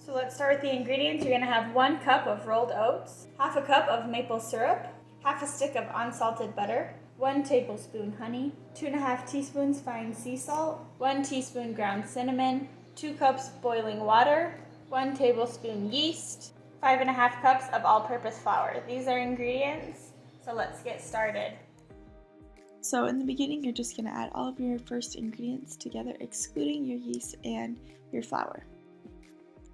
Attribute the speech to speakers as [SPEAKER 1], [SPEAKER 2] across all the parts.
[SPEAKER 1] So let's start with the ingredients. You're gonna have 1 cup of rolled oats, half a cup of maple syrup, half a stick of unsalted butter, 1 tablespoon honey, 2.5 teaspoons fine sea salt, 1 teaspoon ground cinnamon, 2 cups boiling water, 1 tablespoon yeast, 5.5 cups of all-purpose flour. These are ingredients, so let's get started.
[SPEAKER 2] So in the beginning, you're just gonna add all of your first ingredients together, excluding your yeast and your flour.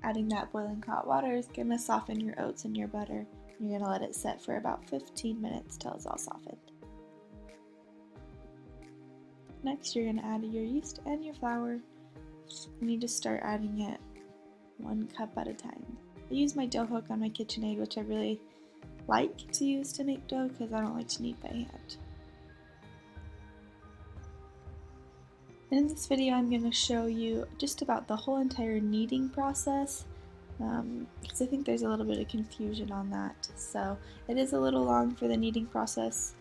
[SPEAKER 2] Adding that boiling hot water is gonna soften your oats and your butter. You're gonna let it set for about 15 minutes till it's all softened. Next, you're gonna add your yeast and your flour. You need to start adding it 1 cup at a time. I use my dough hook on my KitchenAid, which I really like to use to make dough because I don't like to knead by hand. In this video, I'm going to show you just about the whole entire kneading process because I think there's a little bit of confusion on that. So it is a little long for the kneading process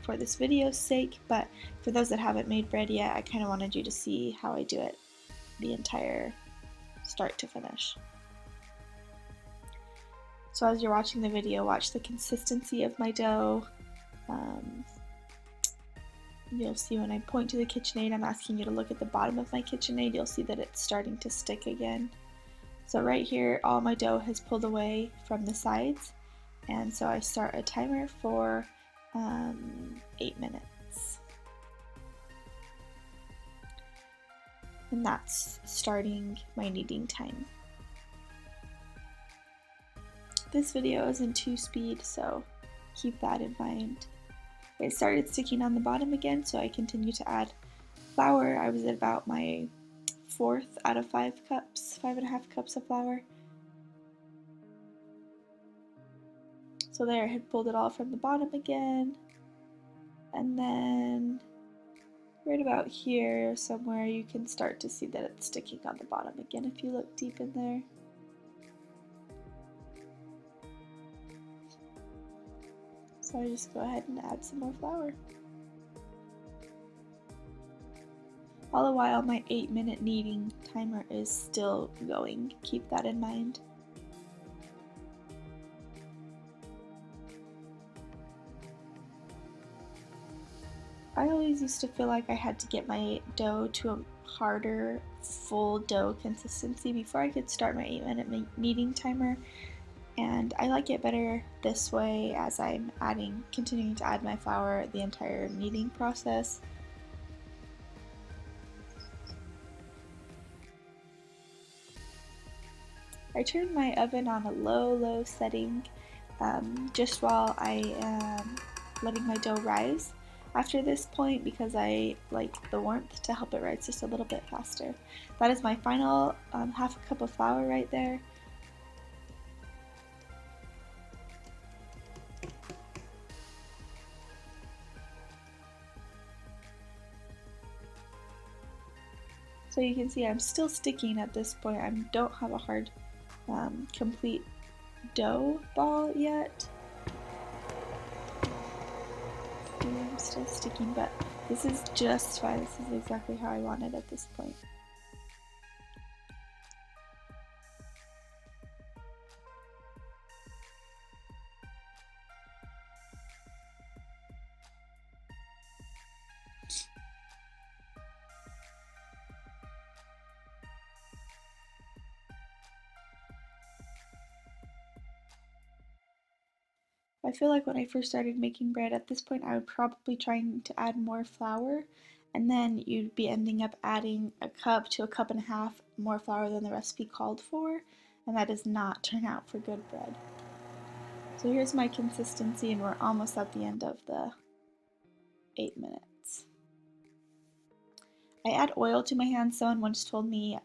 [SPEAKER 2] for this video's sake, but for those that haven't made bread yet, I kind of wanted you to see how I do it the entire start to finish. So as you're watching the video, watch the consistency of my dough. You'll see when I point to the KitchenAid, I'm asking you to look at the bottom of my KitchenAid. You'll see that it's starting to stick again. So right here, all my dough has pulled away from the sides, and so I start a timer for 8 minutes. And that's starting my kneading time. This video is in 2-speed, so keep that in mind. It started sticking on the bottom again, so I continue to add flour. I was at about my 4th out of 5 cups, 5.5 cups of flour. So there, I had pulled it all from the bottom again. And then right about here somewhere, you can start to see that it's sticking on the bottom again if you look deep in there. So I just go ahead and add some more flour. All the while, my 8-minute kneading timer is still going. Keep that in mind. I always used to feel like I had to get my dough to a harder, full dough consistency before I could start my 8-minute kneading timer. And I like it better this way as I'm continuing to add my flour the entire kneading process. I turn my oven on a low setting just while I am letting my dough rise. After this point, because I like the warmth to help it rise just a little bit faster. That is my final half a cup of flour right there. So you can see I'm still sticking at this point. I don't have a hard, complete dough ball yet. See, I'm still sticking, but this is just fine. This is exactly how I want it at this point. I feel like when I first started making bread at this point, I would probably trying to add more flour, and then you'd be ending up adding a cup to a cup and a half more flour than the recipe called for, and that does not turn out for good bread. So here's my consistency, and we're almost at the end of the 8 minutes. I add oil to my hands. Someone once told me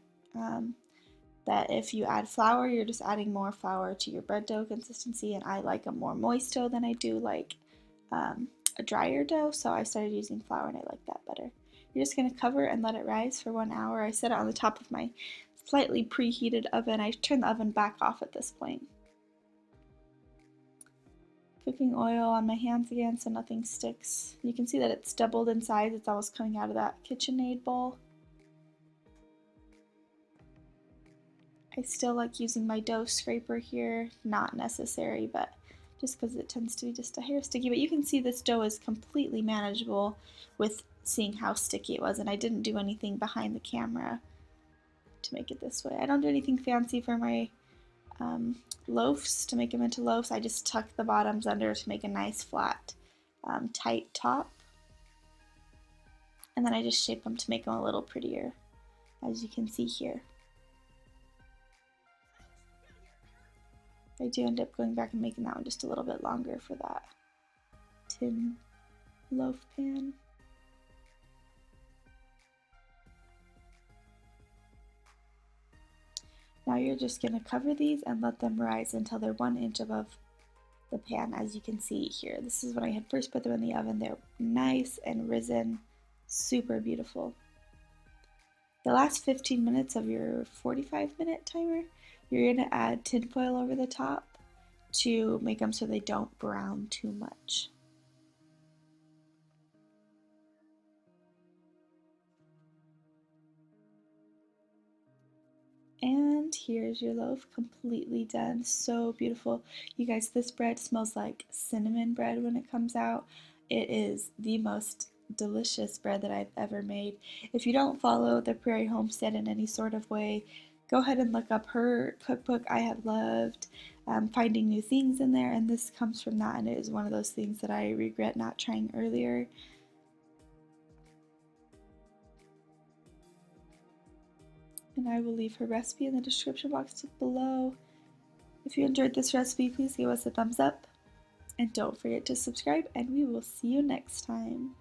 [SPEAKER 2] that if you add flour, you're just adding more flour to your bread dough consistency, and I like a more moist dough than I do like a drier dough, so I started using flour and I like that better. You're just going to cover and let it rise for 1 hour. I set it on the top of my slightly preheated oven. I turn the oven back off at this point. Cooking oil on my hands again so nothing sticks. You can see that it's doubled in size. It's almost coming out of that KitchenAid bowl. I still like using my dough scraper here, not necessary, but just because it tends to be just a hair sticky. But you can see this dough is completely manageable with seeing how sticky it was, and I didn't do anything behind the camera to make it this way. I don't do anything fancy for my loaves to make them into loaves. I just tuck the bottoms under to make a nice flat tight top, and then I just shape them to make them a little prettier, as you can see here. I do end up going back and making that one just a little bit longer for that tin loaf pan. Now you're just going to cover these and let them rise until they're 1 inch above the pan, as you can see here. This is when I had first put them in the oven. They're nice and risen, super beautiful. The last 15 minutes of your 45-minute timer, you're going to add tin foil over the top to make them so they don't brown too much. And here's your loaf completely done. So beautiful. You guys, this bread smells like cinnamon bread when it comes out. It is the most delicious bread that I've ever made. If you don't follow the Prairie Homestead in any sort of way, go ahead and look up her cookbook. I have loved finding new things in there, and this comes from that, and it is one of those things that I regret not trying earlier. And I will leave her recipe in the description box below. If you enjoyed this recipe, please give us a thumbs up, and don't forget to subscribe, and we will see you next time.